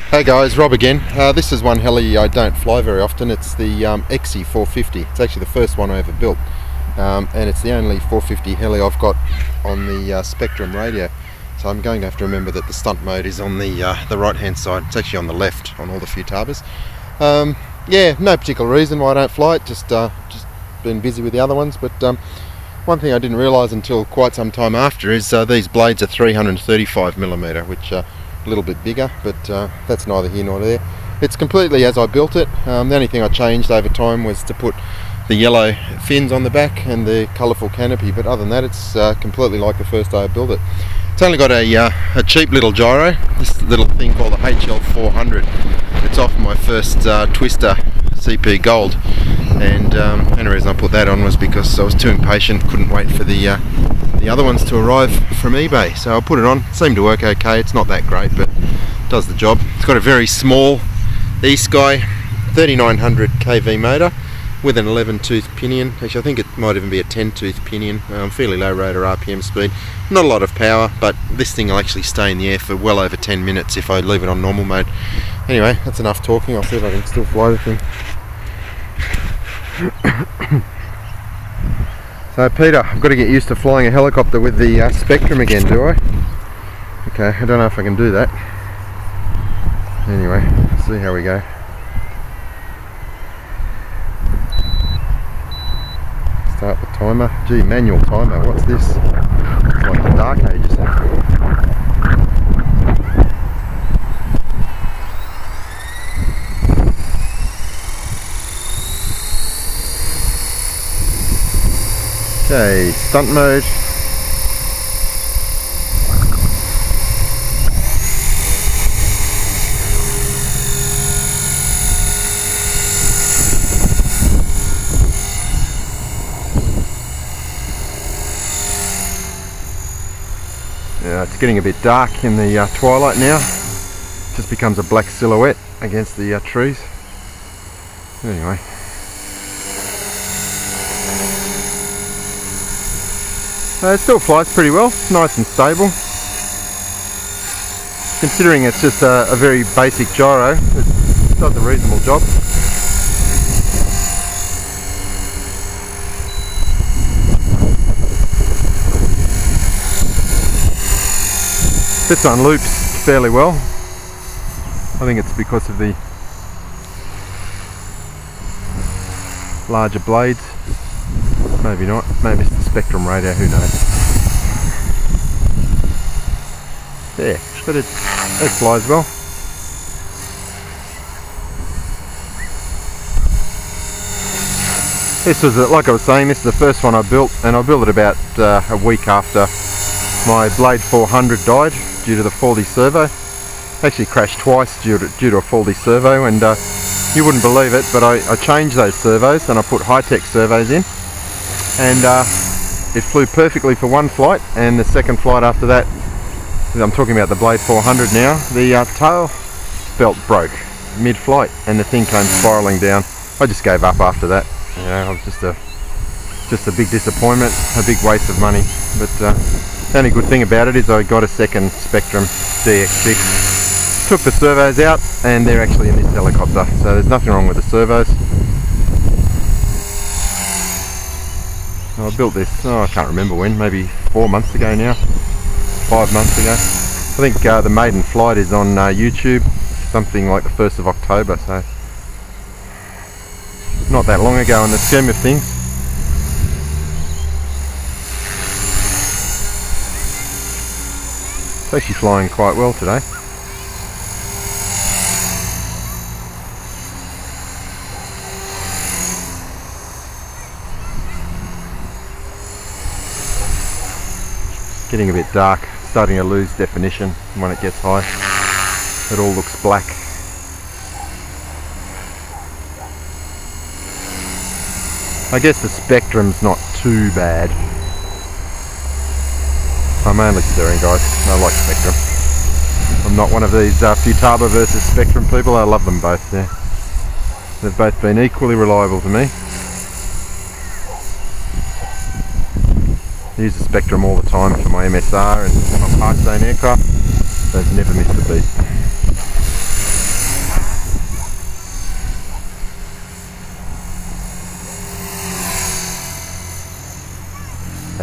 Hey guys, Rob again. This is one heli I don't fly very often. It's the EXI450. It's actually the first one I ever built, and it's the only 450 heli I've got on the Spektrum radio. So I'm going to have to remember that the stunt mode is on the right hand side. It's actually on the left on all the Futabas. Yeah, no particular reason why I don't fly it. Just been busy with the other ones. But one thing I didn't realise until quite some time after is these blades are 335mm, which a little bit bigger, but that's neither here nor there. It's completely as I built it. The only thing I changed over time was to put the yellow fins on the back and the colourful canopy, but other than that it's completely like the first day I built it. It's only got a cheap little gyro, this little thing called the HL400. It's off my first Twister CP Gold, and the only reason I put that on was because I was too impatient, couldn't wait for the other ones to arrive from eBay. So I put it on, it seemed to work okay. It's not that great, but it does the job. It's got a very small EXI 3900 kV motor with an 11 tooth pinion. Actually I think it might even be a 10 tooth pinion. Fairly low rotor RPM speed, not a lot of power, but this thing will actually stay in the air for well over 10 minutes if I leave it on normal mode. Anyway, that's enough talking. I'll see if I can still fly the thing. So Peter, I've got to get used to flying a helicopter with the Spektrum again, do I? Okay, I don't know if I can do that. Anyway, let's see how we go. Start the timer. Gee, manual timer, what's this? It's like the Dark Ages. Okay, stunt mode. Yeah, it's getting a bit dark in the twilight now. It just becomes a black silhouette against the trees. Anyway. It still flies pretty well, nice and stable. Considering it's just a very basic gyro, it does a reasonable job. Fits on loops fairly well. I think it's because of the larger blades. Maybe not, maybe it's the Spektrum radio, who knows. Yeah, but it flies well. This was, like I was saying, this is the first one I built, and I built it about a week after my Blade 400 died due to the faulty servo. Actually crashed twice due to a faulty servo, and you wouldn't believe it, but I changed those servos and I put high-tech servos in, and it flew perfectly for one flight, and the second flight after that, I'm talking about the Blade 400 now, the tail belt broke mid-flight and the thing came spiralling down. I just gave up after that. You know, it was just a big disappointment, a big waste of money. But the only good thing about it is I got a second Spektrum DX6. Took the servos out and they're actually in this helicopter, so there's nothing wrong with the servos. I built this, I can't remember when, maybe 4 months ago now, 5 months ago. I think the maiden flight is on YouTube, something like the 1st of October, so not that long ago in the scheme of things. It's actually flying quite well today. Getting a bit dark, starting to lose definition when it gets high. It all looks black. I guess the Spektrum's not too bad. I'm only stirring, guys. I like Spektrum. I'm not one of these Futaba versus Spektrum people. I love them both. Yeah, they've both been equally reliable to me. I use the Spektrum all the time for my MSR and my Parkzone aircraft. They've never missed a beat.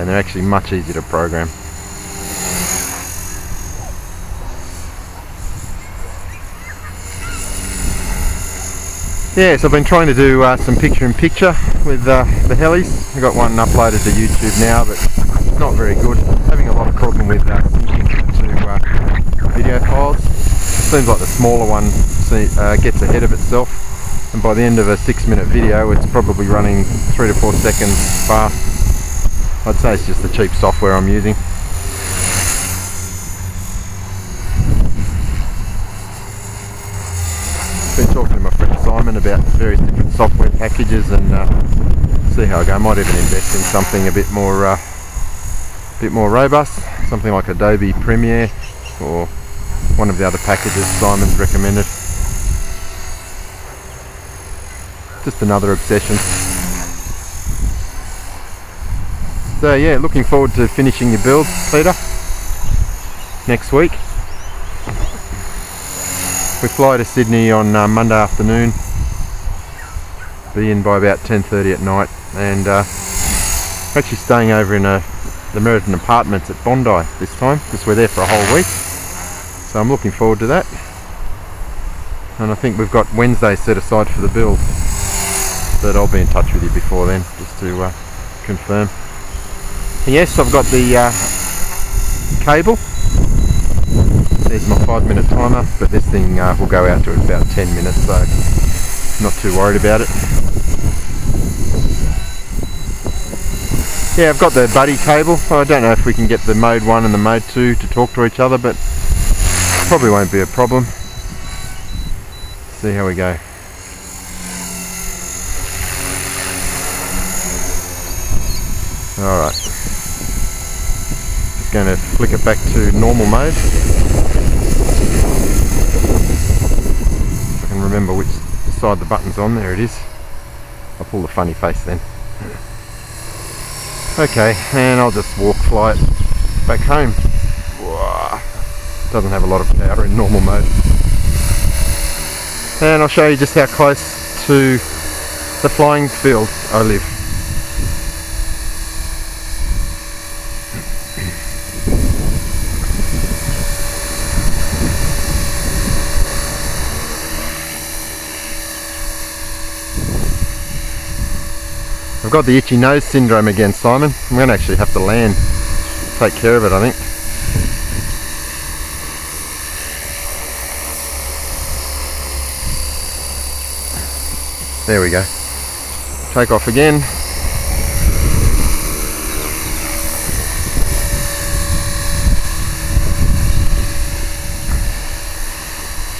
and they're actually much easier to program. Yeah, so I've been trying to do some picture-in-picture with the helis. I've got one uploaded to YouTube now, but it's not very good. Having a lot of problem with syncing the two video files. It seems like the smaller one gets ahead of itself, and by the end of a 6-minute video it's probably running 3 to 4 seconds fast. I'd say it's just the cheap software I'm using. Been talking to my friend Simon about various different software packages and see how I go. I might even invest in something a bit more robust, something like Adobe Premiere or one of the other packages Simon's recommended. Just another obsession. So yeah, looking forward to finishing your build, Peter, next week. We fly to Sydney on Monday afternoon, be in by about 10:30 at night, and we're actually staying over in the Meriden Apartments at Bondi this time, because we're there for a whole week, so I'm looking forward to that. And I think we've got Wednesday set aside for the build, but I'll be in touch with you before then just to confirm. And yes, I've got the cable. There's my 5-minute timer, but this thing will go out to about 10 minutes, so not too worried about it. Yeah, I've got the buddy cable. I don't know if we can get the mode 1 and the mode 2 to talk to each other, but probably won't be a problem. See how we go. Alright. Just going to flick it back to normal mode. If I can remember which side the button's on. There it is. I'll pull the funny face then. Okay, and I'll just fly it back home. Whoa. Doesn't have a lot of power in normal mode. And I'll show you just how close to the flying field I live. I've got the itchy nose syndrome again, Simon. I'm going to actually have to land, take care of it, I think. There we go. Take off again.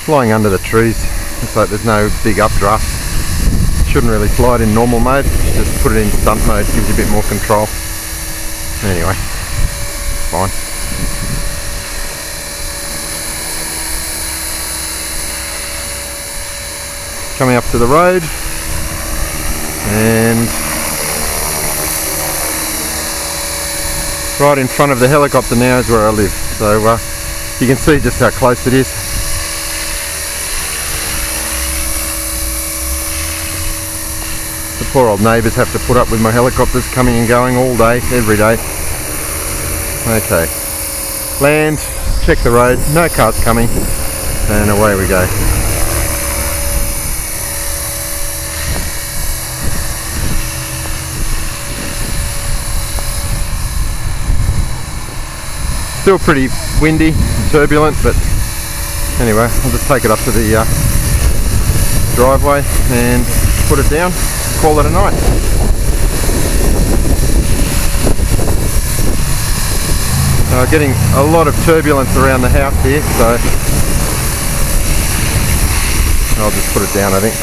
Flying under the trees. Looks like there's no big updraft. Shouldn't really fly it in normal mode. Just put it in stunt mode, gives you a bit more control. Anyway, fine. Coming up to the road, and right in front of the helicopter now is where I live, so you can see just how close it is. The poor old neighbours have to put up with my helicopters coming and going all day, every day. Okay, land, check the road, no cars coming, and away we go. Still pretty windy and turbulent, but anyway, I'll just take it up to the driveway and put it down, call it a night. Getting a lot of turbulence around the house here, so I'll just put it down, I think.